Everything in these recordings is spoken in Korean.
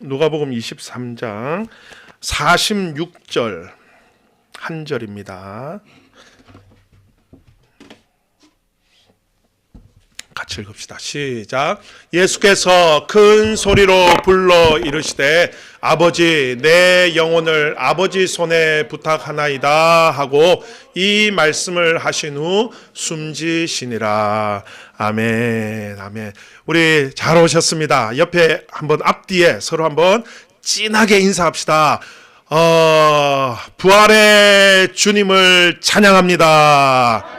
누가복음 23장 46절 한 절입니다. 같이 읽읍시다. 시작. 예수께서 큰 소리로 불러 이르시되 아버지 내 영혼을 아버지 손에 부탁하나이다 하고 이 말씀을 하신 후 숨지시니라. 아멘. 아멘. 우리 잘 오셨습니다. 옆에 한번 앞뒤에 서로 한번 진하게 인사합시다. 부활의 주님을 찬양합니다.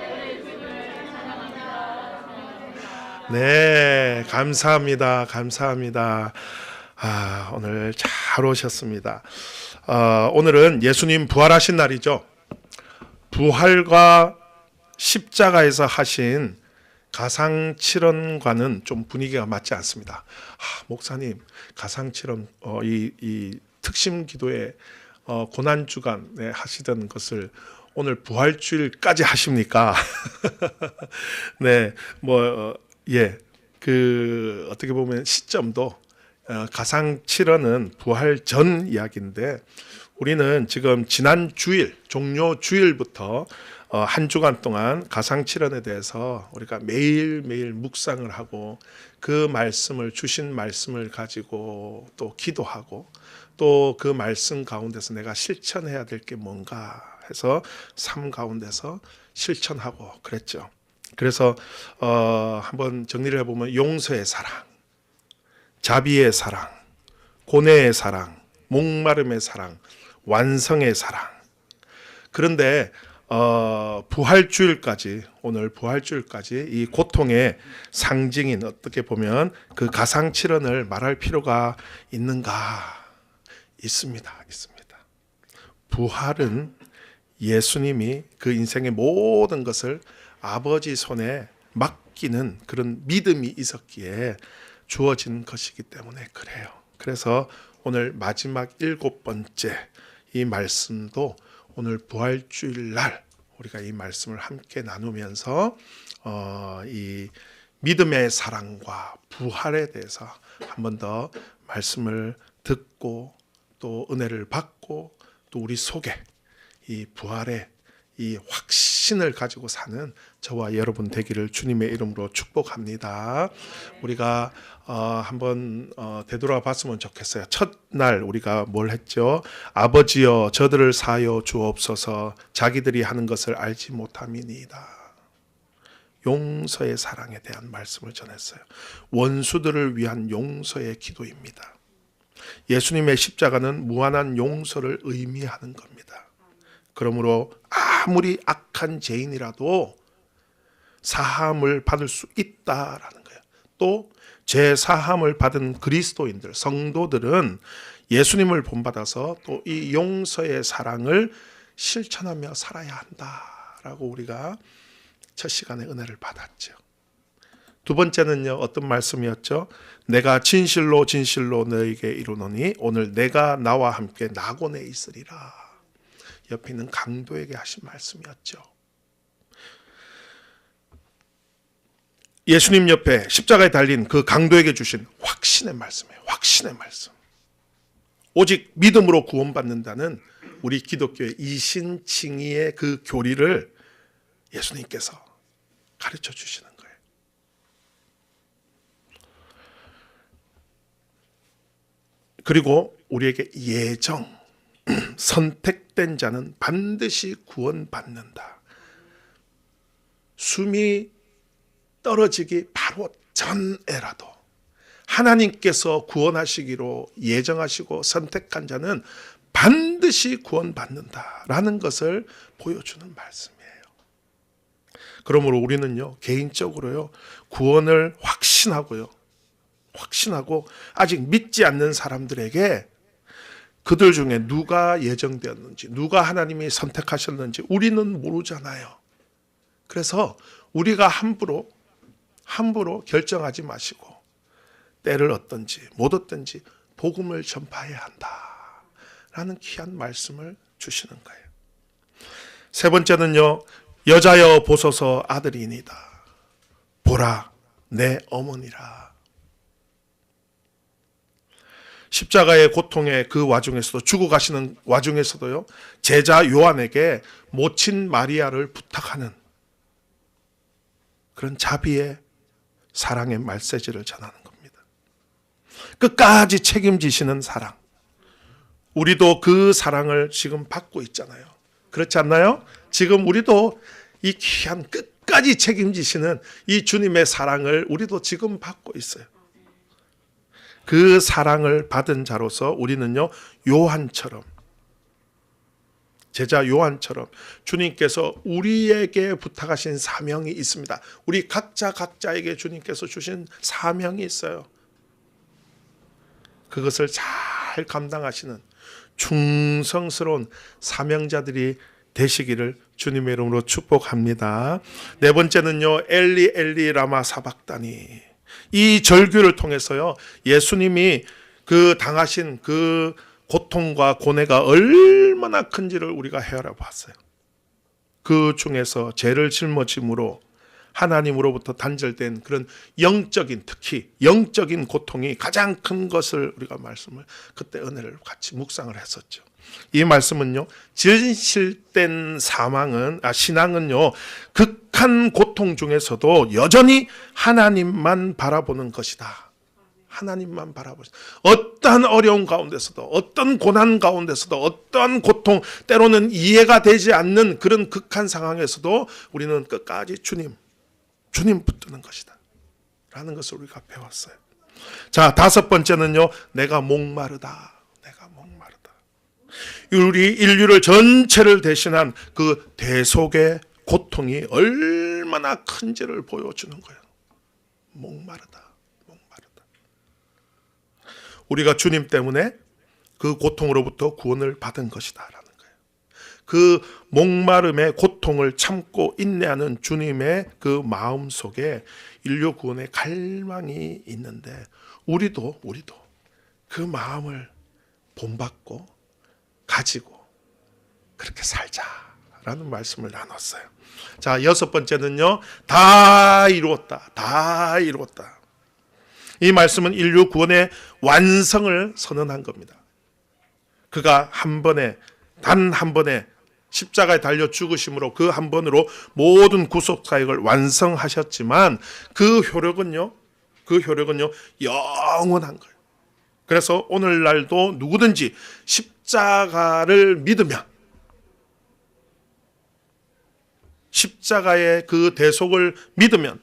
네, 감사합니다. 감사합니다. 오늘 잘 오셨습니다. 오늘은 예수님 부활하신 날이죠. 부활과 십자가에서 하신 가상칠언과는 좀 분위기가 맞지 않습니다. 목사님, 가상칠언, 이 특심 기도에 고난주간에 하시던 것을 오늘 부활주일까지 하십니까? 네, 어떻게 보면 시점도 가상칠언은 부활 전 이야기인데 우리는 지금 지난 주일, 종료 주일부터 한 주간 동안 가상칠언에 대해서 우리가 매일매일 묵상을 하고 그 말씀을 주신 말씀을 가지고 또 기도하고 또 그 말씀 가운데서 내가 실천해야 될 게 뭔가 해서 삶 가운데서 실천하고 그랬죠. 그래서 한번 정리를 해보면 용서의 사랑, 자비의 사랑, 고뇌의 사랑, 목마름의 사랑, 완성의 사랑. 그런데 부활주일까지, 오늘 부활주일까지 이 고통의 상징인 어떻게 보면 그 가상칠언을 말할 필요가 있는가? 있습니다. 부활은 예수님이 그 인생의 모든 것을 아버지 손에 맡기는 그런 믿음이 있었기에 주어진 것이기 때문에 그래요. 그래서 오늘 마지막 7번째 이 말씀도 오늘 부활주일 날 우리가 이 말씀을 함께 나누면서 이 믿음의 사랑과 부활에 대해서 한 번 더 말씀을 듣고 또 은혜를 받고 또 우리 속에 이 부활의 이 확신을 가지고 사는 저와 여러분 되기를 주님의 이름으로 축복합니다. 우리가 한번 되돌아 봤으면 좋겠어요. 첫날 우리가 뭘 했죠? 아버지여 저들을 사하여 주옵소서 자기들이 하는 것을 알지 못함이니이다. 용서의 사랑에 대한 말씀을 전했어요. 원수들을 위한 용서의 기도입니다. 예수님의 십자가는 무한한 용서를 의미하는 겁니다. 그러므로 아무리 악한 죄인이라도 사함을 받을 수 있다라는 거예요. 또 죄 사함을 받은 그리스도인들, 성도들은 예수님을 본받아서 또 이 용서의 사랑을 실천하며 살아야 한다라고 우리가 첫 시간에 은혜를 받았죠. 두 번째는요, 어떤 말씀이었죠? 내가 진실로 진실로 너에게 이르노니 오늘 내가 나와 함께 낙원에 있으리라. 옆에 있는 강도에게 하신 말씀이었죠. 예수님 옆에 십자가에 달린 그 강도에게 주신 확신의 말씀이에요. 확신의 말씀. 오직 믿음으로 구원받는다는 우리 기독교의 이신칭의의 그 교리를 예수님께서 가르쳐 주시는 거예요. 그리고 우리에게 예정, 선택된 자는 반드시 구원받는다. 숨이 떨어지기 바로 전에라도 하나님께서 구원하시기로 예정하시고 선택한 자는 반드시 구원받는다라는 것을 보여주는 말씀이에요. 그러므로 우리는요, 개인적으로요, 구원을 확신하고 아직 믿지 않는 사람들에게 그들 중에 누가 예정되었는지, 누가 하나님이 선택하셨는지 우리는 모르잖아요. 그래서 우리가 함부로 결정하지 마시고 때를 얻든지 못 얻든지 복음을 전파해야 한다라는 귀한 말씀을 주시는 거예요. 세 번째는요, 여자여 보소서 아들이니이다. 보라 내 어머니라. 십자가의 고통의 그 와중에서도, 죽어가시는 와중에서도요, 제자 요한에게 모친 마리아를 부탁하는 그런 자비의 사랑의 메시지를 전하는 겁니다. 끝까지 책임지시는 사랑. 우리도 그 사랑을 지금 받고 있잖아요. 그렇지 않나요? 지금 우리도 이 귀한 끝까지 책임지시는 이 주님의 사랑을 우리도 지금 받고 있어요. 그 사랑을 받은 자로서 우리는요, 요한처럼, 제자 요한처럼 주님께서 우리에게 부탁하신 사명이 있습니다. 우리 각자에게 주님께서 주신 사명이 있어요. 그것을 잘 감당하시는 충성스러운 사명자들이 되시기를 주님의 이름으로 축복합니다. 네 번째는요, 엘리 엘리 라마 사박다니. 이 절규를 통해서요, 예수님이 그 당하신 그 고통과 고뇌가 얼마나 큰지를 우리가 헤아려 봤어요. 그 중에서 죄를 짊어짐으로 하나님으로부터 단절된 그런 영적인, 특히 영적인 고통이 가장 큰 것을 우리가 말씀을, 그때 은혜를 같이 묵상을 했었죠. 이 말씀은요, 진실된 신앙은요, 극한 고통 중에서도 여전히 하나님만 바라보는 것이다. 하나님만 바라보시다. 어떠한 어려움 가운데서도, 어떤 고난 가운데서도, 어떠한 고통, 때로는 이해가 되지 않는 그런 극한 상황에서도 우리는 끝까지 주님 붙드는 것이다 라는 것을 우리가 배웠어요. 자, 다섯 번째는요, 내가 목마르다. 우리 인류를 전체를 대신한 그 대속의 고통이 얼마나 큰지를 보여주는 거예요. 목마르다. 우리가 주님 때문에 그 고통으로부터 구원을 받은 것이다 라는 거예요. 그 목마름의 고통을 참고 인내하는 주님의 그 마음 속에 인류 구원의 갈망이 있는데, 우리도 그 마음을 본받고 가지고 그렇게 살자라는 말씀을 나눴어요. 자, 여섯 번째는요, 다 이루었다. 이 말씀은 인류 구원의 완성을 선언한 겁니다. 그가 단 한 번에 십자가에 달려 죽으심으로 그 한 번으로 모든 구속 사역을 완성하셨지만 그 효력은요 영원한 거예요. 그래서 오늘날도 누구든지 십자가를 믿으면, 십자가의 그 대속을 믿으면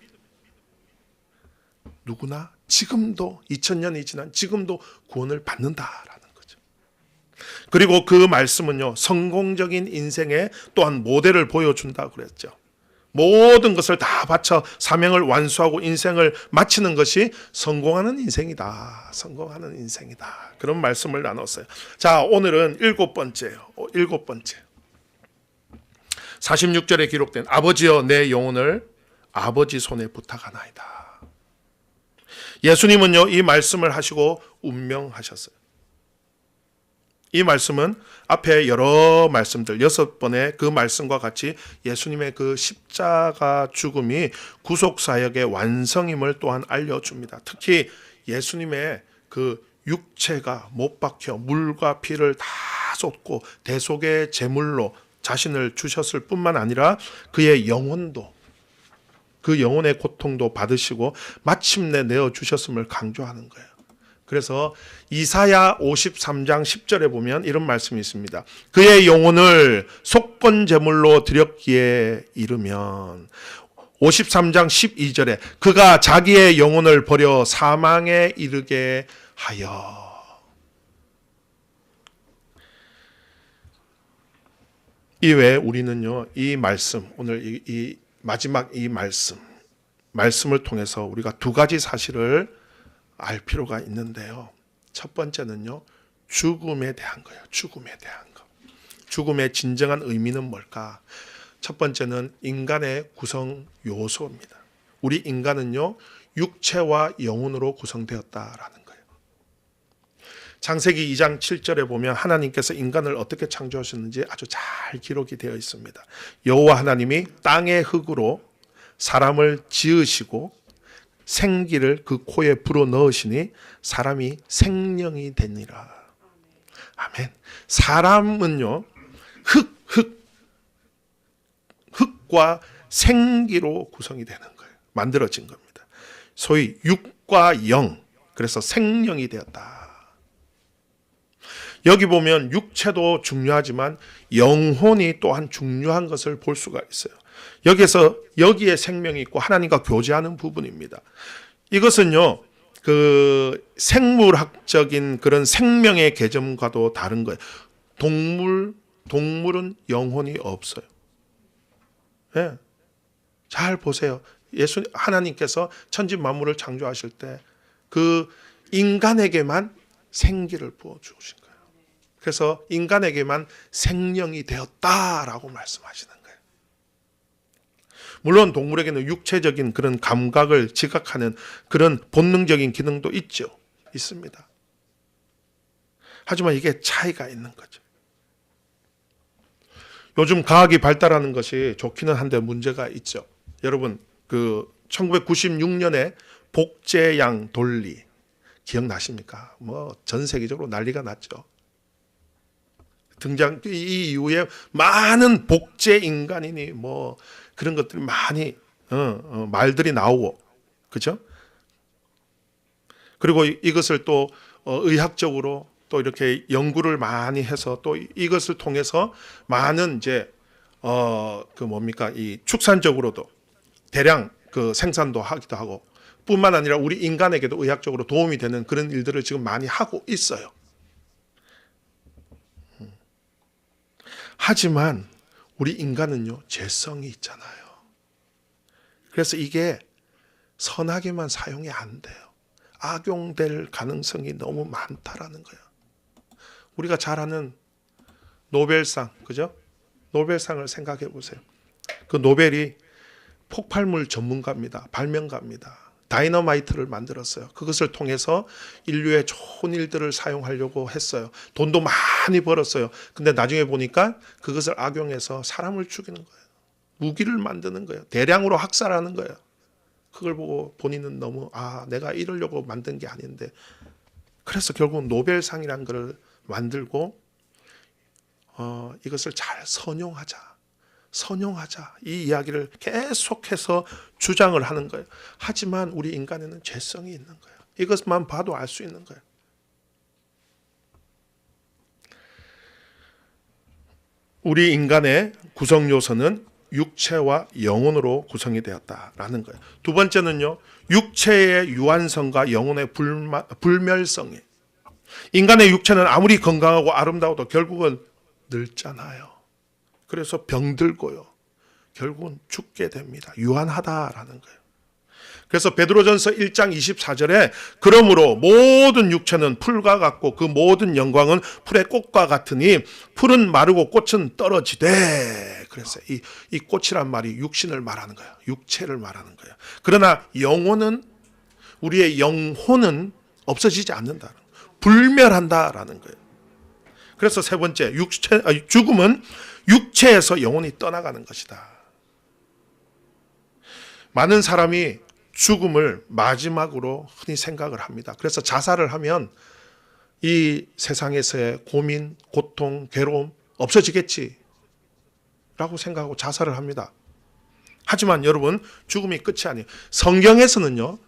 누구나 지금도 2000년이 지난 지금도 구원을 받는다라는 거죠. 그리고 그 말씀은요, 성공적인 인생의 또한 모델을 보여준다고 그랬죠. 모든 것을 다 바쳐 사명을 완수하고 인생을 마치는 것이 성공하는 인생이다. 그런 말씀을 나눴어요. 자, 오늘은 일곱 번째예요. 46절에 기록된 아버지여 내 영혼을 아버지 손에 부탁하나이다. 예수님은요, 이 말씀을 하시고 운명하셨어요. 이 말씀은 앞에 여러 말씀들, 6번의 그 말씀과 같이 예수님의 그 십자가 죽음이 구속사역의 완성임을 또한 알려줍니다. 특히 예수님의 그 육체가 못 박혀 물과 피를 다 쏟고 대속의 제물로 자신을 주셨을 뿐만 아니라 그의 영혼도, 그 영혼의 고통도 받으시고 마침내 내어주셨음을 강조하는 거예요. 그래서 이사야 53장 10절에 보면 이런 말씀이 있습니다. 그의 영혼을 속건 제물로 드렸기에 이르면, 53장 12절에 그가 자기의 영혼을 버려 사망에 이르게 하여. 이외에 우리는요, 이 말씀, 오늘 이 마지막 이 말씀을 통해서 우리가 두 가지 사실을 알 필요가 있는데요. 첫 번째는요, 죽음에 대한 거예요. 죽음의 진정한 의미는 뭘까? 첫 번째는 인간의 구성 요소입니다. 우리 인간은요, 육체와 영혼으로 구성되었다라는 거예요. 창세기 2장 7절에 보면 하나님께서 인간을 어떻게 창조하셨는지 아주 잘 기록이 되어 있습니다. 여호와 하나님이 땅의 흙으로 사람을 지으시고 생기를 그 코에 불어 넣으시니 사람이 생명이 되니라. 아멘. 사람은요, 흙과 생기로 구성이 되는 거예요. 만들어진 겁니다. 소위 육과 영, 그래서 생명이 되었다. 여기 보면 육체도 중요하지만 영혼이 또한 중요한 것을 볼 수가 있어요. 여기에 생명이 있고 하나님과 교제하는 부분입니다. 이것은요, 그 생물학적인 그런 생명의 개념과도 다른 거예요. 동물은 영혼이 없어요. 네. 잘 보세요. 하나님께서 천지 만물을 창조하실 때 그 인간에게만 생기를 부어 주신 거예요. 그래서 인간에게만 생명이 되었다라고 말씀하시는 거예요. 물론 동물에게는 육체적인 그런 감각을 지각하는 그런 본능적인 기능도 있습니다. 하지만 이게 차이가 있는 거죠. 요즘 과학이 발달하는 것이 좋기는 한데 문제가 있죠. 여러분, 그 1996년에 복제양 돌리 기억나십니까? 뭐 전 세계적으로 난리가 났죠. 이 이후에 많은 복제 인간이니 뭐 그런 것들이 많이 말들이 나오고, 그죠? 그리고 이것을 또 의학적으로 또 이렇게 연구를 많이 해서 또 이것을 통해서 많은 이제 이 축산적으로도 대량 그 생산도 하기도 하고, 뿐만 아니라 우리 인간에게도 의학적으로 도움이 되는 그런 일들을 지금 많이 하고 있어요. 하지만 우리 인간은요, 죄성이 있잖아요. 그래서 이게 선하게만 사용이 안 돼요. 악용될 가능성이 너무 많다라는 거예요. 우리가 잘 아는 노벨상, 그죠? 노벨상을 생각해 보세요. 그 노벨이 폭발물 전문가입니다. 발명가입니다. 다이너마이트를 만들었어요. 그것을 통해서 인류의 좋은 일들을 사용하려고 했어요. 돈도 많이 벌었어요. 근데 나중에 보니까 그것을 악용해서 사람을 죽이는 거예요. 무기를 만드는 거예요. 대량으로 학살하는 거예요. 그걸 보고 본인은 너무 내가 이러려고 만든 게 아닌데, 그래서 결국 노벨상이라는 걸 만들고 이것을 잘 선용하자 이 이야기를 계속해서 주장을 하는 거예요. 하지만 우리 인간에는 죄성이 있는 거예요. 이것만 봐도 알 수 있는 거예요. 우리 인간의 구성 요소는 육체와 영혼으로 구성이 되었다라는 거예요. 두 번째는요, 육체의 유한성과 영혼의 불멸성이에요. 인간의 육체는 아무리 건강하고 아름다워도 결국은 늙잖아요. 그래서 병들고요, 결국은 죽게 됩니다. 유한하다라는 거예요. 그래서 베드로전서 1장 24절에 그러므로 모든 육체는 풀과 같고 그 모든 영광은 풀의 꽃과 같으니 풀은 마르고 꽃은 떨어지되, 그래서 이 꽃이란 말이 육신을 말하는 거예요. 육체를 말하는 거예요. 그러나 우리의 영혼은 없어지지 않는다. 불멸한다라는 거예요. 그래서 세 번째, 죽음은 육체에서 영혼이 떠나가는 것이다. 많은 사람이 죽음을 마지막으로 흔히 생각을 합니다. 그래서 자살을 하면 이 세상에서의 고민, 고통, 괴로움 없어지겠지 라고 생각하고 자살을 합니다. 하지만 여러분, 죽음이 끝이 아니에요. 성경에서는요,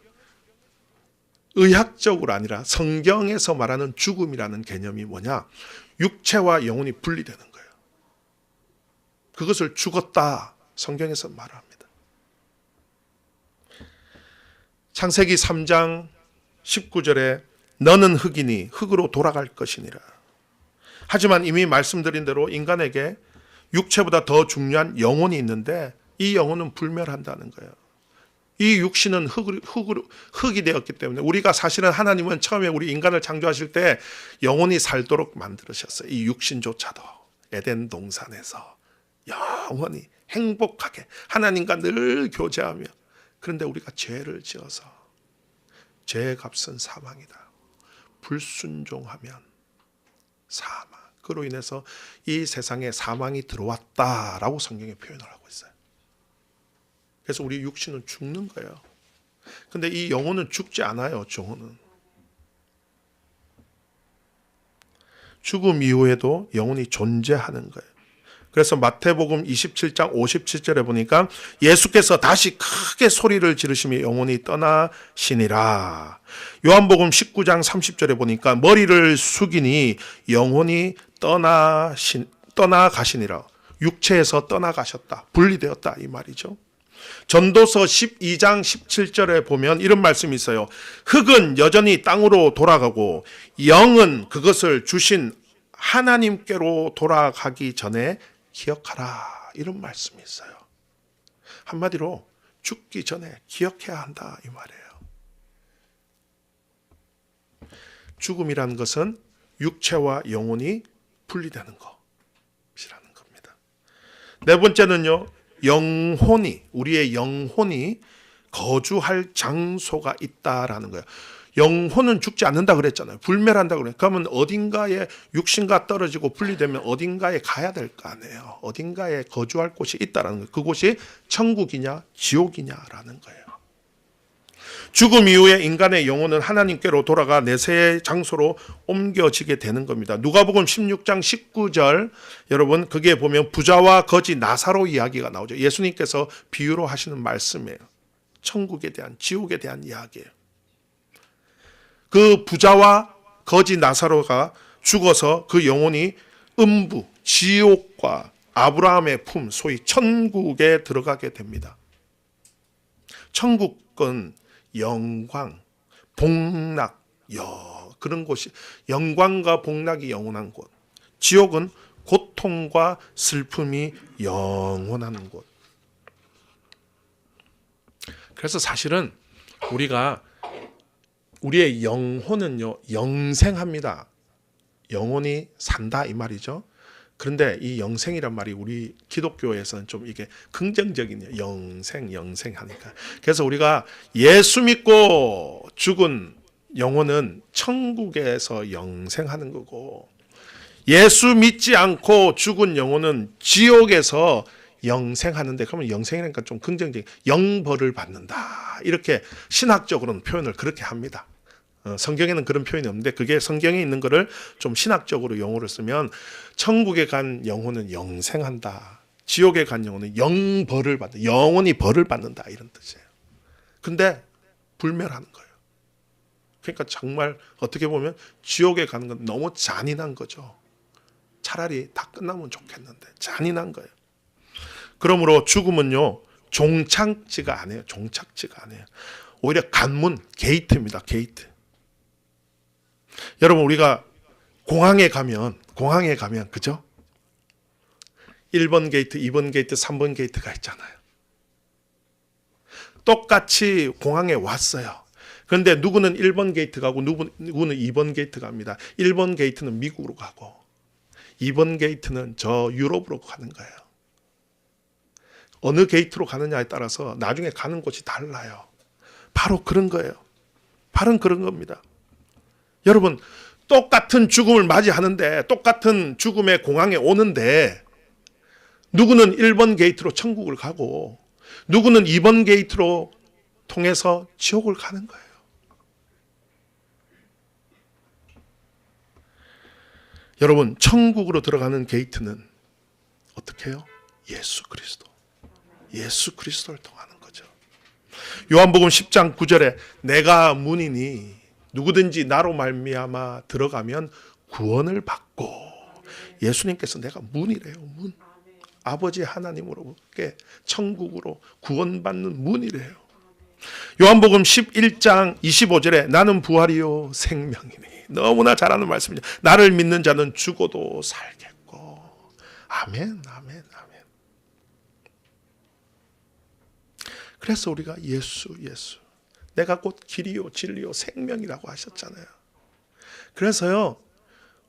의학적으로 아니라 성경에서 말하는 죽음이라는 개념이 뭐냐? 육체와 영혼이 분리되는 거예요. 그것을 죽었다, 성경에서 말합니다. 창세기 3장 19절에 너는 흙이니 흙으로 돌아갈 것이니라. 하지만 이미 말씀드린 대로 인간에게 육체보다 더 중요한 영혼이 있는데 이 영혼은 불멸한다는 거예요. 이 육신은 흙이 되었기 때문에 우리가 사실은 하나님은 처음에 우리 인간을 창조하실 때 영혼이 살도록 만들으셨어요. 이 육신조차도 에덴 동산에서 영원히 행복하게 하나님과 늘 교제하며, 그런데 우리가 죄를 지어서 죄의 값은 사망이다. 불순종하면 사망. 그로 인해서 이 세상에 사망이 들어왔다라고 성경에 표현을 하고 있어요. 그래서 우리 육신은 죽는 거예요. 근데 이 영혼은 죽지 않아요. 영혼은 죽음 이후에도 영혼이 존재하는 거예요. 그래서 마태복음 27장 57절에 보니까 예수께서 다시 크게 소리를 지르시며 영혼이 떠나시니라. 요한복음 19장 30절에 보니까 머리를 숙이니 영혼이 떠나가시니라. 육체에서 떠나가셨다. 분리되었다 이 말이죠. 전도서 12장 17절에 보면 이런 말씀이 있어요. 흙은 여전히 땅으로 돌아가고 영은 그것을 주신 하나님께로 돌아가기 전에 기억하라. 이런 말씀이 있어요. 한마디로 죽기 전에 기억해야 한다 이 말이에요. 죽음이라는 것은 육체와 영혼이 분리되는 것이라는 겁니다. 네 번째는요. 우리의 영혼이 거주할 장소가 있다라는 거예요. 영혼은 죽지 않는다 그랬잖아요. 불멸한다 그래요. 그러면 어딘가에 육신과 떨어지고 분리되면 어딘가에 가야 될 거 아니에요. 어딘가에 거주할 곳이 있다라는 거예요. 그곳이 천국이냐 지옥이냐라는 거예요. 죽음 이후에 인간의 영혼은 하나님께로 돌아가 내세의 장소로 옮겨지게 되는 겁니다. 누가복음 16장 19절 여러분 거기에 보면 부자와 거지 나사로 이야기가 나오죠. 예수님께서 비유로 하시는 말씀이에요. 천국에 대한 지옥에 대한 이야기예요. 그 부자와 거지 나사로가 죽어서 그 영혼이 음부, 지옥과 아브라함의 품, 소위 천국에 들어가게 됩니다. 천국은 영광, 복락, 그런 곳이 영광과 복락이 영원한 곳. 지옥은 고통과 슬픔이 영원한 곳. 그래서 사실은 우리의 영혼은요 영생합니다. 영혼이 산다 이 말이죠. 그런데 이 영생이란 말이 우리 기독교에서는 좀 이게 긍정적인 영생 하니까. 그래서 우리가 예수 믿고 죽은 영혼은 천국에서 영생하는 거고 예수 믿지 않고 죽은 영혼은 지옥에서 영생하는데 그러면 영생이니까 좀 긍정적인 영벌을 받는다. 이렇게 신학적으로는 표현을 그렇게 합니다. 성경에는 그런 표현이 없는데 그게 성경에 있는 거를 좀 신학적으로 용어를 쓰면 천국에 간 영혼은 영생한다. 지옥에 간 영혼은 영벌을 받는다. 영원히 벌을 받는다. 이런 뜻이에요. 근데 불멸하는 거예요. 그러니까 정말 어떻게 보면 지옥에 가는 건 너무 잔인한 거죠. 차라리 다 끝나면 좋겠는데 잔인한 거예요. 그러므로 죽음은요 종착지가 아니에요. 종착지가 아니에요. 오히려 관문, 게이트입니다. 게이트. 여러분 우리가 공항에 가면 그죠? 1번 게이트, 2번 게이트, 3번 게이트가 있잖아요. 똑같이 공항에 왔어요. 그런데 누구는 1번 게이트 가고 누구는 2번 게이트 갑니다. 1번 게이트는 미국으로 가고 2번 게이트는 저 유럽으로 가는 거예요. 어느 게이트로 가느냐에 따라서 나중에 가는 곳이 달라요. 바로 그런 거예요. 바로 그런 겁니다. 여러분 똑같은 죽음을 맞이하는데 똑같은 죽음의 공항에 오는데 누구는 1번 게이트로 천국을 가고 누구는 2번 게이트로 통해서 지옥을 가는 거예요. 여러분 천국으로 들어가는 게이트는 어떻게 해요? 예수 그리스도를 통하는 거죠. 요한복음 10장 9절에 내가 문이니 누구든지 나로 말미암아 들어가면 구원을 받고 예수님께서 내가 문이래요. 문. 아버지 하나님으로께 천국으로 구원받는 문이래요. 요한복음 11장 25절에 나는 부활이요 생명이니 너무나 잘하는 말씀이죠. 나를 믿는 자는 죽어도 살겠고 아멘. 그래서 우리가 예수 내가 곧 길이요 진리요 생명이라고 하셨잖아요. 그래서요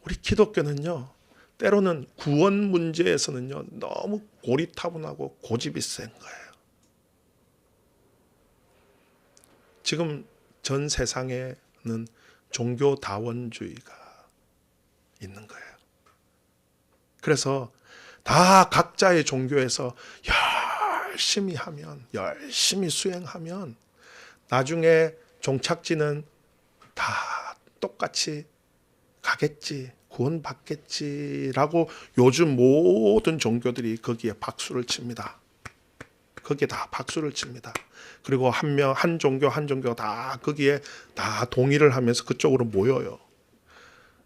우리 기독교는요 때로는 구원 문제에서는요 너무 고리타분하고 고집이 센 거예요. 지금 전 세상에는 종교다원주의가 있는 거예요. 그래서 다 각자의 종교에서 열심히 수행하면 나중에 종착지는 다 똑같이 가겠지, 구원받겠지라고 요즘 모든 종교들이 거기에 박수를 칩니다. 거기에 다 박수를 칩니다. 그리고 한 종교가 다 거기에 다 동의를 하면서 그쪽으로 모여요.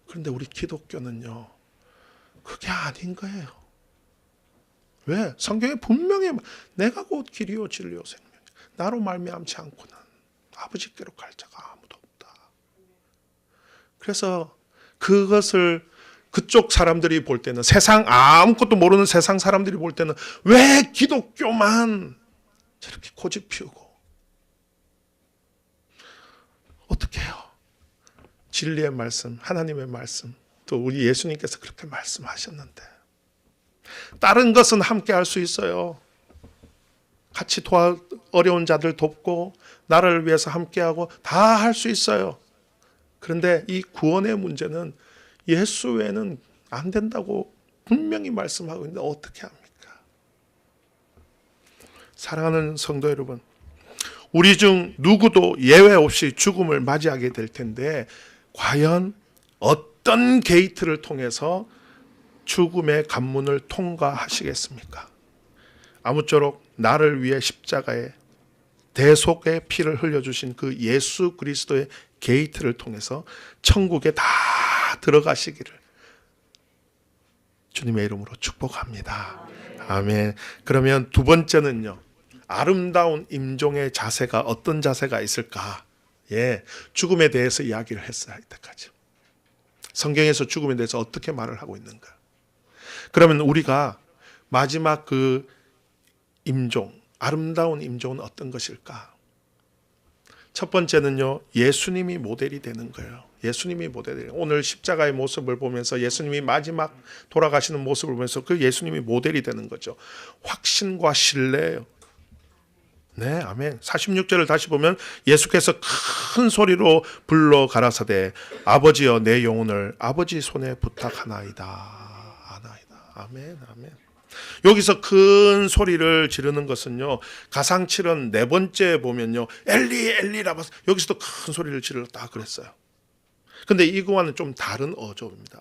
그런데 우리 기독교는요, 그게 아닌 거예요. 왜? 성경에 분명히 내가 곧 길이요 진리요 생명, 나로 말미암지 않고는 아버지께로 갈 자가 아무도 없다. 그래서 그것을 그쪽 사람들이 볼 때는, 세상 아무것도 모르는 세상 사람들이 볼 때는 왜 기독교만 저렇게 고집 피우고, 어떻게 해요? 진리의 말씀, 하나님의 말씀, 또 우리 예수님께서 그렇게 말씀하셨는데, 다른 것은 함께 할 수 있어요. 같이 어려운 자들 돕고 나라를 위해서 함께하고 다 할 수 있어요. 그런데 이 구원의 문제는 예수 외에는 안 된다고 분명히 말씀하고 있는데 어떻게 합니까? 사랑하는 성도 여러분, 우리 중 누구도 예외 없이 죽음을 맞이하게 될 텐데, 과연 어떤 게이트를 통해서 죽음의 관문을 통과하시겠습니까? 아무쪼록 나를 위해 십자가에 대속의 피를 흘려주신 그 예수 그리스도의 게이트를 통해서 천국에 다 들어가시기를 주님의 이름으로 축복합니다. 아멘. 그러면 두 번째는요, 아름다운 임종의 자세가 어떤 자세가 있을까? 예, 죽음에 대해서 이야기를 했어요. 이때까지 성경에서 죽음에 대해서 어떻게 말을 하고 있는가? 그러면 우리가 마지막 그 임종, 아름다운 임종은 어떤 것일까? 첫 번째는요, 예수님이 모델이 되는 거예요. 예수님이 모델이에요. 오늘 십자가의 모습을 보면서, 예수님이 마지막 돌아가시는 모습을 보면서 그 예수님이 모델이 되는 거죠. 확신과 신뢰예요. 네, 아멘. 46절을 다시 보면 예수께서 큰 소리로 불러 가라사대 아버지여 내 영혼을 아버지 손에 부탁하나이다. 아멘, 아멘. 여기서 큰 소리를 지르는 것은요, 가상칠은 네 번째 보면요, 엘리 엘리라바, 여기서도 큰 소리를 지르다 그랬어요. 근데 이거와는 좀 다른 어조입니다.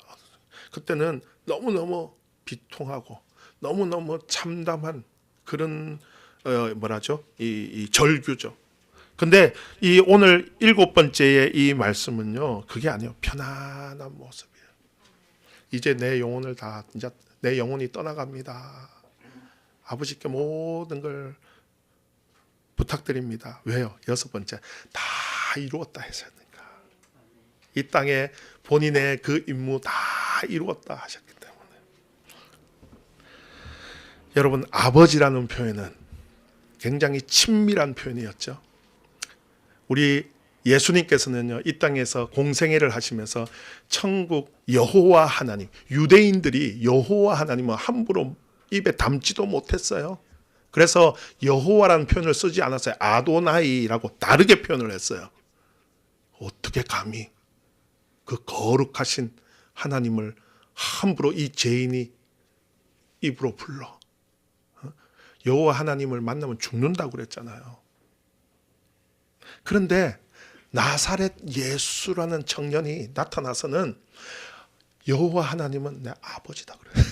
그때는 너무너무 비통하고 너무너무 참담한 그런 이 절규죠. 근데 이 오늘 일곱 번째의 이 말씀은요, 그게 아니에요. 편안한 모습이에요. 이제 내 영혼을 이제 내 영혼이 떠나갑니다. 아버지께 모든 걸 부탁드립니다. 왜요? 여섯 번째, 다 이루었다 했으니까. 이 땅에 본인의 그 임무 다 이루었다 하셨기 때문에. 여러분, 아버지라는 표현은 굉장히 친밀한 표현이었죠. 우리 예수님께서는요, 이 땅에서 공생애를 하시면서 천국 여호와 하나님, 유대인들이 여호와 하나님을 함부로 입에 담지도 못했어요. 그래서 여호와라는 표현을 쓰지 않았어요. 아도나이라고 다르게 표현을 했어요. 어떻게 감히 그 거룩하신 하나님을 함부로 이 죄인이 입으로 불러? 여호와 하나님을 만나면 죽는다고 그랬잖아요. 그런데 나사렛 예수라는 청년이 나타나서는 여호와 하나님은 내 아버지다 그래요.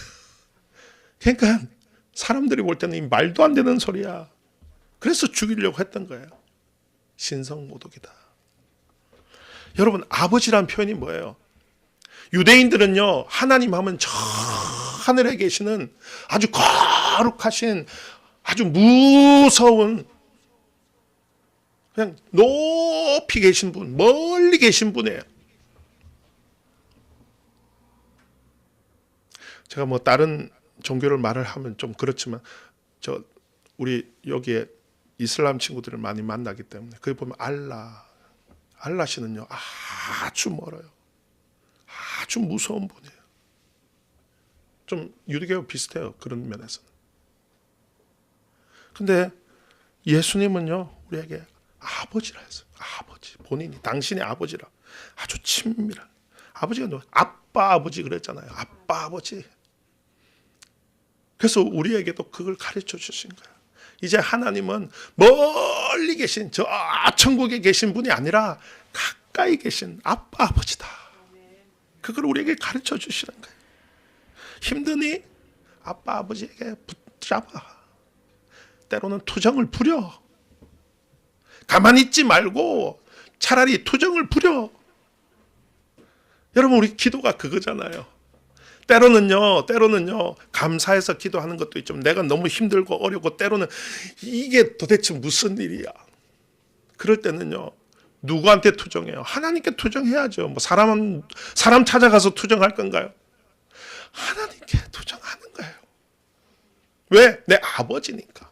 그러니까 사람들이 볼 때는 이 말도 안 되는 소리야. 그래서 죽이려고 했던 거예요. 신성모독이다. 여러분, 아버지란 표현이 뭐예요? 유대인들은요, 하나님 하면 저 하늘에 계시는 아주 거룩하신, 아주 무서운, 그냥 높이 계신 분, 멀리 계신 분이에요. 제가 뭐 다른 종교를 말을 하면 좀 그렇지만, 우리 여기에 이슬람 친구들을 많이 만나기 때문에 거기 보면 알라시는요, 아주 멀어요. 아주 무서운 분이에요. 좀 유대교 비슷해요, 그런 면에서는. 근데 예수님은요, 우리에게 아버지라 했어요. 아버지, 본인이 당신의 아버지라. 아주 친밀한 아버지가 누구? 아빠 아버지 그랬잖아요. 아빠 아버지. 그래서 우리에게도 그걸 가르쳐 주신 거예요. 이제 하나님은 멀리 계신 저 천국에 계신 분이 아니라 가까이 계신 아빠 아버지다. 그걸 우리에게 가르쳐 주시는 거예요. 힘드니 아빠 아버지에게 붙잡아. 때로는 투정을 부려. 가만히 있지 말고 차라리 투정을 부려. 여러분, 우리 기도가 그거잖아요. 때로는요 감사해서 기도하는 것도 있지만 내가 너무 힘들고 어렵고 때로는 이게 도대체 무슨 일이야. 그럴 때는요 누구한테 투정해요? 하나님께 투정해야죠. 뭐 사람 찾아가서 투정할 건가요? 하나님께 투정하는 거예요. 왜? 내 아버지니까.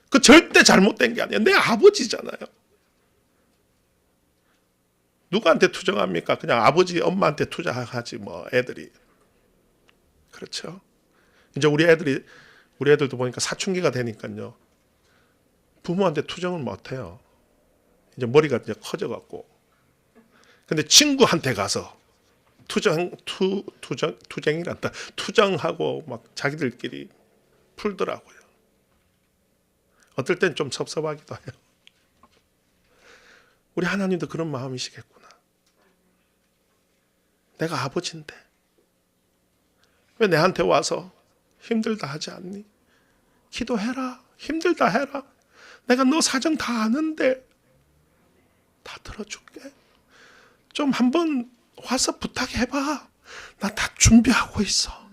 그 절대 잘못된 게 아니에요. 내 아버지잖아요. 누구한테 투정합니까? 그냥 아버지, 엄마한테 투정하지 뭐 애들이. 그렇죠? 이제 우리 애들도 보니까 사춘기가 되니까요. 부모한테 투정을 못 해요. 이제 머리가 이제 커져 갖고. 근데 친구한테 가서 투정이란다. 투정하고 막 자기들끼리 풀더라고요. 어떨 땐 좀 섭섭하기도 해요. 우리 하나님도 그런 마음이시겠구나. 내가 아버지인데 왜 내한테 와서 힘들다 하지 않니? 기도해라. 힘들다 해라. 내가 너 사정 다 아는데 다 들어줄게. 좀 한번 와서 부탁해봐. 나 다 준비하고 있어.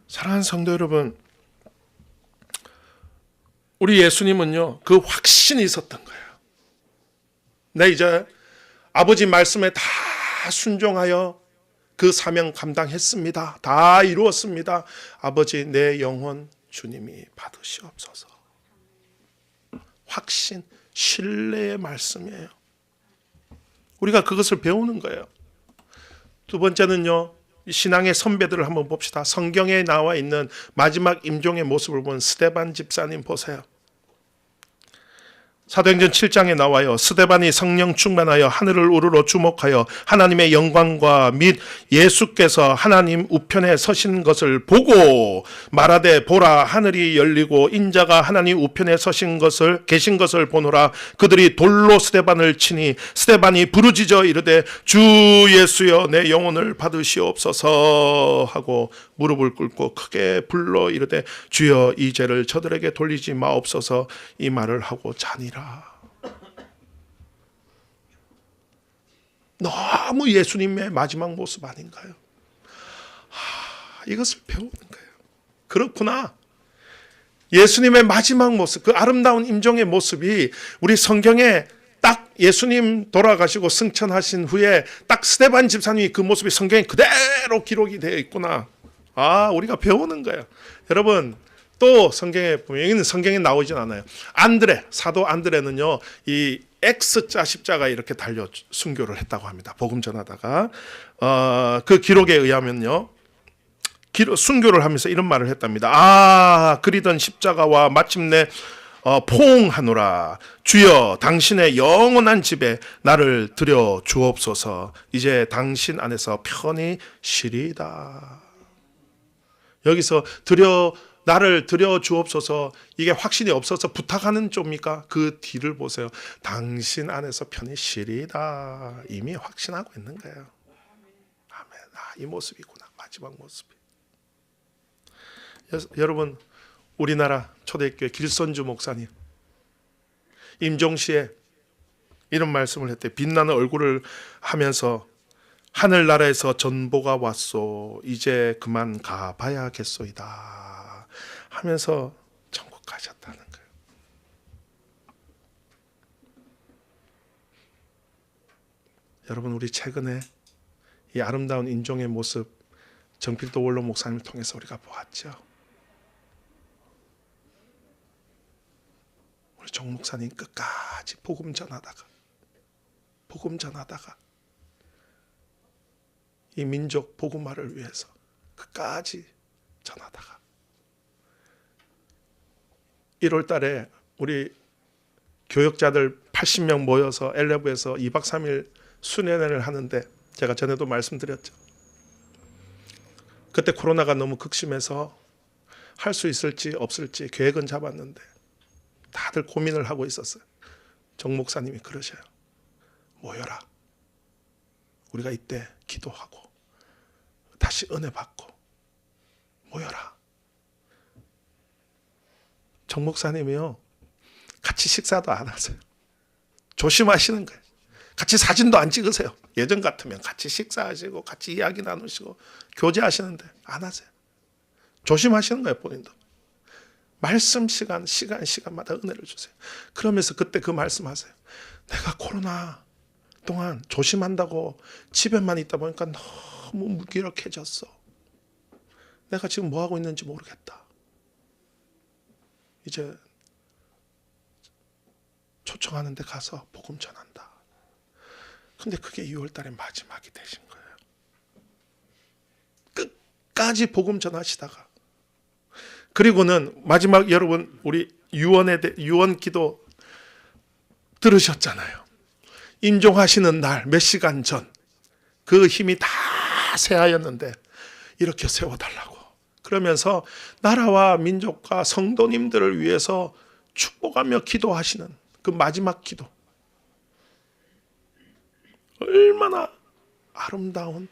사랑하는 성도 여러분, 우리 예수님은요 그 확신이 있었던 거예요. 내 이제 아버지 말씀에 다 순종하여 그 사명 감당했습니다. 다 이루었습니다. 아버지, 내 영혼 주님이 받으시옵소서. 확신, 신뢰의 말씀이에요. 우리가 그것을 배우는 거예요. 두 번째는요, 신앙의 선배들을 한번 봅시다. 성경에 나와 있는 마지막 임종의 모습을 본 스데반 집사님 보세요. 사도행전 7장에 나와요. 스데반이 성령 충만하여 하늘을 우러러 주목하여 하나님의 영광과 및 예수께서 하나님 우편에 서신 것을 보고 말하되, 보라, 하늘이 열리고 인자가 하나님 우편에 계신 것을 보노라. 그들이 돌로 스데반을 치니 스데반이 부르짖어 이르되, 주 예수여, 내 영혼을 받으시옵소서 하고 무릎을 꿇고 크게 불러 이르되, 주여, 이 죄를 저들에게 돌리지 마옵소서. 이 말을 하고 자니라. 너무 예수님의 마지막 모습 아닌가요? 이것을 배우는 거예요. 그렇구나. 예수님의 마지막 모습, 그 아름다운 임종의 모습이 우리 성경에 딱 예수님 돌아가시고 승천하신 후에 딱 스데반 집사님이 그 모습이 성경에 그대로 기록이 되어 있구나. 우리가 배우는 거예요. 여러분, 또 성경에 보면, 여기는 성경에 나오진 않아요. 사도 안드레는요, 이 X자 십자가 이렇게 달려 순교를 했다고 합니다. 복음 전하다가 그 기록에 의하면요, 순교를 하면서 이런 말을 했답니다. 그리던 십자가와 마침내 포옹하노라. 주여, 당신의 영원한 집에 나를 들여 주옵소서. 이제 당신 안에서 편히 쉬리이다. 여기서 나를 들여 주옵소서, 이게 확신이 없어서 부탁하는 쪽입니까? 그 뒤를 보세요. 당신 안에서 편히 쉬리이다. 이미 확신하고 있는 거예요. 아멘. 이 모습이구나. 마지막 모습이. 여러분, 우리나라 초대교회 길선주 목사님 임종시에 이런 말씀을 했대요. 빛나는 얼굴을 하면서, 하늘나라에서 전보가 왔소. 이제 그만 가봐야겠소이다 하면서 천국 가셨다는 거예요. 여러분, 우리 최근에 이 아름다운 인종의 모습 정필도 원로 목사님을 통해서 우리가 보았죠. 우리 정 목사님 끝까지 복음 전하다가 이 민족 복음화를 위해서 끝까지 전하다가 1월 달에 우리 교역자들 80명 모여서 엘레브에서 2박 3일 수련회를 하는데, 제가 전에도 말씀드렸죠. 그때 코로나가 너무 극심해서 할 수 있을지 없을지 계획은 잡았는데 다들 고민을 하고 있었어요. 정 목사님이 그러셔요. 모여라. 우리가 이때 기도하고 다시 은혜 받고 모여라. 정 목사님이요, 같이 식사도 안 하세요. 조심하시는 거예요. 같이 사진도 안 찍으세요. 예전 같으면 같이 식사하시고 같이 이야기 나누시고 교제하시는데 안 하세요. 조심하시는 거예요, 본인도. 말씀 시간마다 은혜를 주세요. 그러면서 그때 그 말씀하세요. 내가 코로나 동안 조심한다고 집에만 있다 보니까 너무 무기력해졌어. 내가 지금 뭐 하고 있는지 모르겠다. 이제 초청하는 데 가서 복음 전한다. 근데 그게 2월 달에 마지막이 되신 거예요. 끝까지 복음 전하시다가, 그리고는 마지막, 여러분 우리 유언 기도 들으셨잖아요. 임종하시는 날 몇 시간 전 그 힘이 다 쇠하였는데 이렇게 세워달라고 그러면서 나라와 민족과 성도님들을 위해서 축복하며 기도하시는 그 마지막 기도, 얼마나 아름다운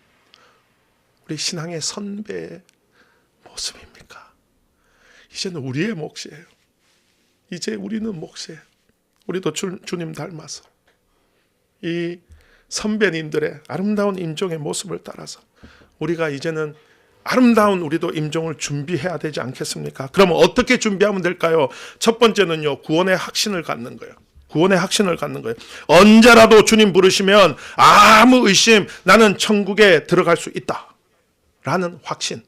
우리 신앙의 선배의 모습입니까? 이제는 우리의 몫이에요. 이제 우리는 몫이에요. 우리도 주님 닮아서 이 선배님들의 아름다운 임종의 모습을 따라서 우리가 이제는 아름다운 우리도 임종을 준비해야 되지 않겠습니까? 그러면 어떻게 준비하면 될까요? 첫 번째는요, 구원의 확신을 갖는 거예요. 구원의 확신을 갖는 거예요. 언제라도 주님 부르시면 아무 의심, 나는 천국에 들어갈 수 있다 라는 확신.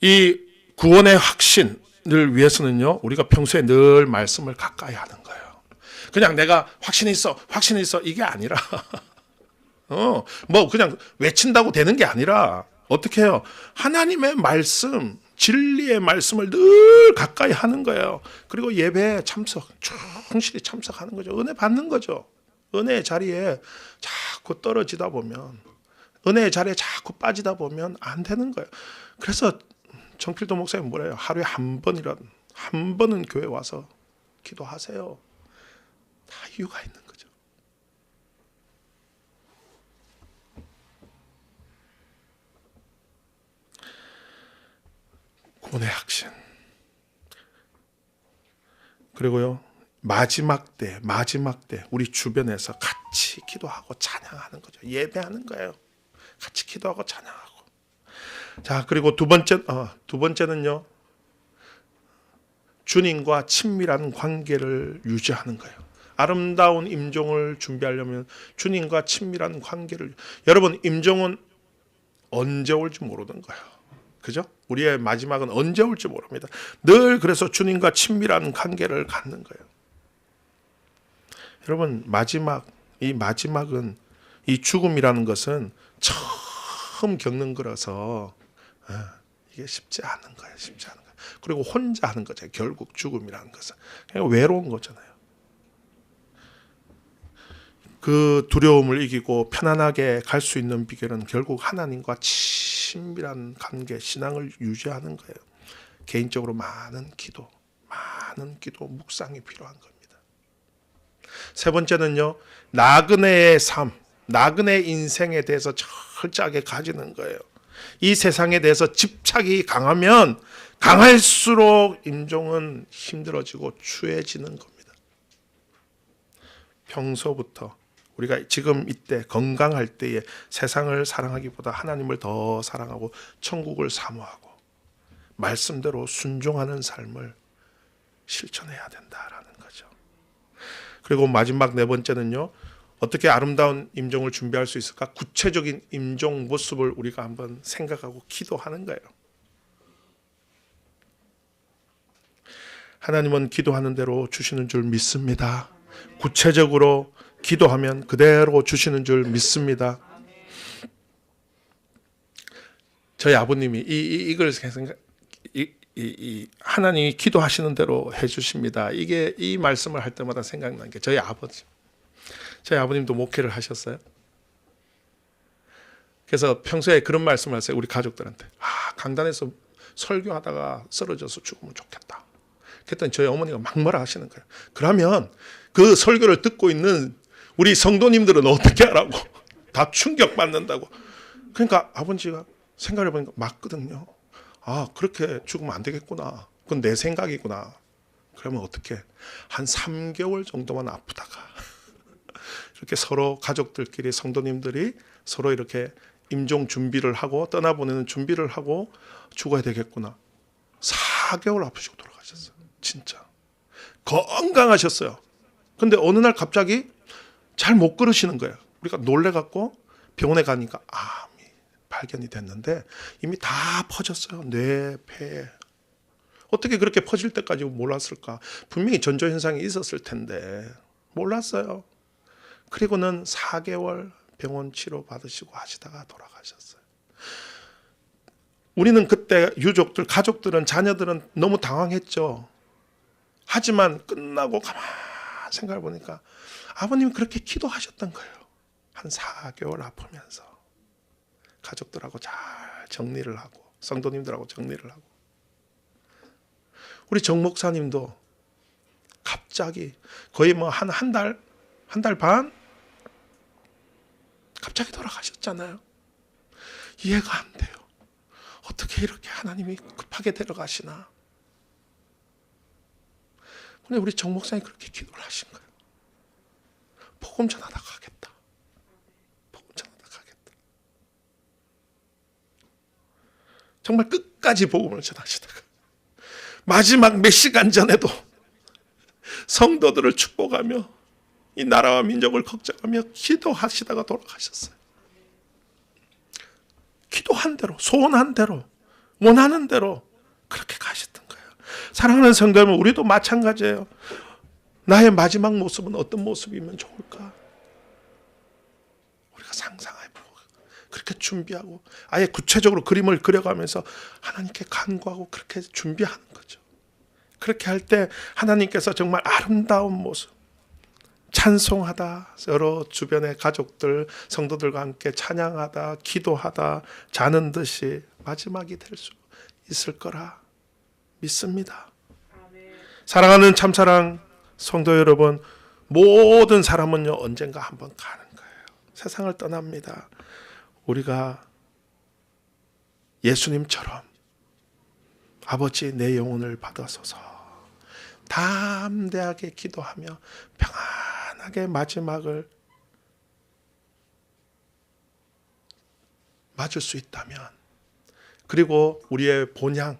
이 구원의 확신을 위해서는요, 우리가 평소에 늘 말씀을 가까이 하는 거예요. 그냥 내가 확신이 있어 이게 아니라 뭐 그냥 외친다고 되는 게 아니라 어떻게 해요? 하나님의 말씀, 진리의 말씀을 늘 가까이 하는 거예요. 그리고 예배에 충실히 참석하는 거죠. 은혜 받는 거죠. 은혜의 자리에 자꾸 떨어지다 보면, 은혜의 자리에 자꾸 빠지다 보면 안 되는 거예요. 그래서 정필도 목사님 뭐래요? 하루에 한 번은 교회 와서 기도하세요. 다 이유가 있는 거죠. 구원의 확신. 그리고요, 마지막 때 우리 주변에서 같이 기도하고 찬양하는 거죠. 예배하는 거예요. 같이 기도하고 찬양하고. 자, 그리고 두 번째는요, 주님과 친밀한 관계를 유지하는 거예요. 아름다운 임종을 준비하려면 주님과 친밀한 관계를, 여러분 임종은 언제 올지 모르는 거예요. 그죠? 우리의 마지막은 언제 올지 모릅니다. 늘 그래서 주님과 친밀한 관계를 갖는 거예요. 여러분 이 마지막은, 이 죽음이라는 것은 처음 겪는 거라서 이게 쉽지 않은 거예요. 그리고 혼자 하는 거죠. 결국 죽음이라는 것은 그냥 외로운 거잖아요. 그 두려움을 이기고 편안하게 갈 수 있는 비결은 결국 하나님과 친밀한 관계, 신앙을 유지하는 거예요. 개인적으로 많은 기도, 묵상이 필요한 겁니다. 세 번째는요, 나그네의 삶, 나그네 인생에 대해서 철저하게 가지는 거예요. 이 세상에 대해서 집착이 강하면 강할수록 임종은 힘들어지고 추해지는 겁니다. 평소부터 우리가 지금 이때 건강할 때에 세상을 사랑하기보다 하나님을 더 사랑하고 천국을 사모하고 말씀대로 순종하는 삶을 실천해야 된다라는 거죠. 그리고 마지막 네 번째는요, 어떻게 아름다운 임종을 준비할 수 있을까? 구체적인 임종 모습을 우리가 한번 생각하고 기도하는 거예요. 하나님은 기도하는 대로 주시는 줄 믿습니다. 구체적으로 기도하면 그대로 주시는 줄 믿습니다. 저희 아버님이 이걸 생각, 하나님이 기도하시는 대로 해주십니다. 이 말씀을 할 때마다 생각나는 게 저희 아버님도 목회를 하셨어요. 그래서 평소에 그런 말씀을 하세요. 우리 가족들한테. 강단에서 설교하다가 쓰러져서 죽으면 좋겠다. 그랬더니 저희 어머니가 막 뭐라 하시는 거예요. 그러면 그 설교를 듣고 있는 우리 성도님들은 어떻게 하라고. 다 충격받는다고. 그러니까 아버지가 생각해 보니까 맞거든요. 그렇게 죽으면 안 되겠구나. 그건 내 생각이구나. 그러면 어떻게? 한 3개월 정도만 아프다가 이렇게 서로 가족들끼리 성도님들이 서로 이렇게 임종 준비를 하고 떠나보내는 준비를 하고 죽어야 되겠구나. 4개월 아프시고 돌아가셨어요. 진짜. 건강하셨어요. 근데 어느 날 갑자기 잘 못 걸으시는 거예요. 우리가 놀래갖고 병원에 가니까 암이 발견이 됐는데 이미 다 퍼졌어요. 뇌, 폐에. 어떻게 그렇게 퍼질 때까지 몰랐을까? 분명히 전조현상이 있었을 텐데 몰랐어요. 그리고는 4개월 병원 치료 받으시고 하시다가 돌아가셨어요. 우리는 그때 유족들, 가족들은, 자녀들은 너무 당황했죠. 하지만 끝나고 가만히 생각해 보니까 아버님이 그렇게 기도하셨던 거예요. 한 4개월 아프면서 가족들하고 잘 정리를 하고 성도님들하고 정리를 하고. 우리 정 목사님도 갑자기 거의 뭐 한 달 반 갑자기 돌아가셨잖아요. 이해가 안 돼요. 어떻게 이렇게 하나님이 급하게 데려가시나. 근데 우리 정 목사님이 그렇게 기도를 하신 거예요. 복음 전하다 가겠다. 복음 전하다 가겠다. 정말 끝까지 복음을 전하시다가 마지막 몇 시간 전에도 성도들을 축복하며 이 나라와 민족을 걱정하며 기도하시다가 돌아가셨어요. 기도한 대로, 소원한 대로, 원하는 대로 그렇게 가셨던 거예요. 사랑하는 성도 여러분, 우리도 마찬가지예요. 나의 마지막 모습은 어떤 모습이면 좋을까? 우리가 상상해보고 그렇게 준비하고 아예 구체적으로 그림을 그려가면서 하나님께 간구하고 그렇게 준비하는 거죠. 그렇게 할 때 하나님께서 정말 아름다운 모습, 찬송하다, 여러 주변의 가족들, 성도들과 함께 찬양하다, 기도하다, 자는 듯이 마지막이 될 수 있을 거라 믿습니다. 사랑하는 참사랑 성도 여러분, 모든 사람은요 언젠가 한번 가는 거예요. 세상을 떠납니다. 우리가 예수님처럼 아버지 내 영혼을 받아소서 담대하게 기도하며 평안하게 마지막을 맞을 수 있다면, 그리고 우리의 본향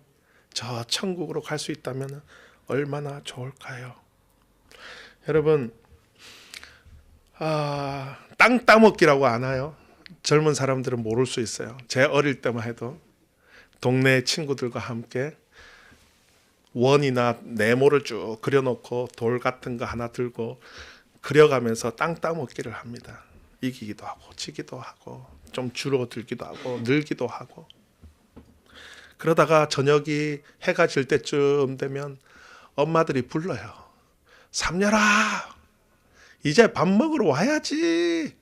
저 천국으로 갈 수 있다면 얼마나 좋을까요? 여러분, 땅 따먹기라고 아나요? 젊은 사람들은 모를 수 있어요. 제 어릴 때만 해도 동네 친구들과 함께 원이나 네모를 쭉 그려놓고 돌 같은 거 하나 들고 그려가면서 땅 따먹기를 합니다. 이기기도 하고 지기도 하고 좀 줄어들기도 하고 늘기도 하고. 그러다가 저녁이 해가 질 때쯤 되면 엄마들이 불러요. 삼녀라, 이제 밥 먹으러 와야지.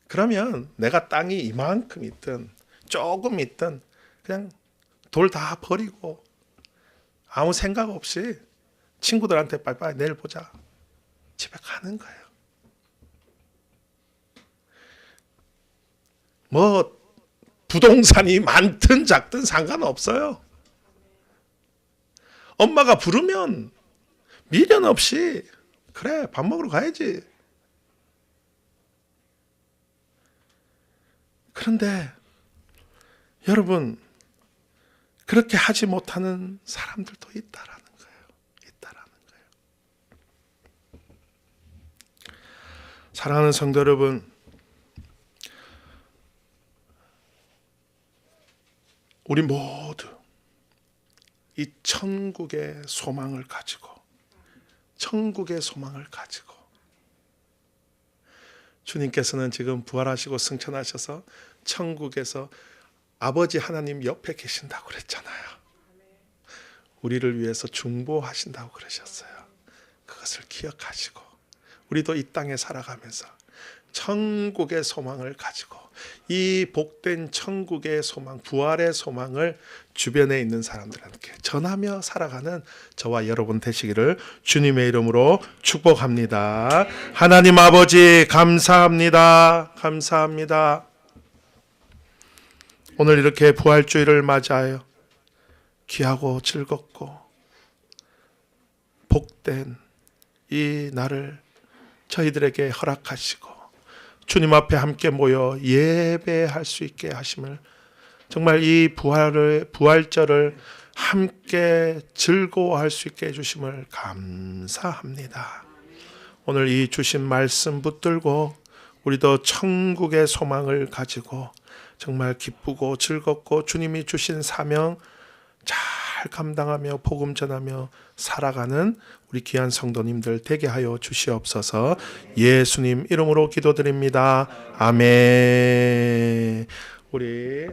그러면 내가 땅이 이만큼 있든 조금 있든 그냥 돌 다 버리고 아무 생각 없이 친구들한테 빨리빨리 내일 보자 집에 가는 거예요. 뭐 부동산이 많든 작든 상관없어요. 엄마가 부르면 미련 없이 그래 밥 먹으러 가야지. 그런데 여러분, 그렇게 하지 못하는 사람들도 있다라는 거예요. 있다라는 거예요. 사랑하는 성도 여러분, 우리 모두 이 천국의 소망을 가지고, 천국의 소망을 가지고, 주님께서는 지금 부활하시고 승천하셔서 천국에서 아버지 하나님 옆에 계신다고 그랬잖아요. 우리를 위해서 중보하신다고 그러셨어요. 그것을 기억하시고 우리도 이 땅에 살아가면서 천국의 소망을 가지고 이 복된 천국의 소망, 부활의 소망을 주변에 있는 사람들에게 전하며 살아가는 저와 여러분 되시기를 주님의 이름으로 축복합니다. 하나님 아버지 감사합니다. 감사합니다. 오늘 이렇게 부활주일을 맞이하여 귀하고 즐겁고 복된 이 날을 저희들에게 허락하시고 주님 앞에 함께 모여 예배할 수 있게 하심을, 정말 이 부활절을 함께 즐거워할 수 있게 해주심을 감사합니다. 오늘 이 주신 말씀 붙들고 우리도 천국의 소망을 가지고 정말 기쁘고 즐겁고 주님이 주신 사명 잘 감당하며 복음 전하며 살아가는 우리 귀한 성도님들 되게 하여 주시옵소서. 예수님 이름으로 기도드립니다. 아멘. 우리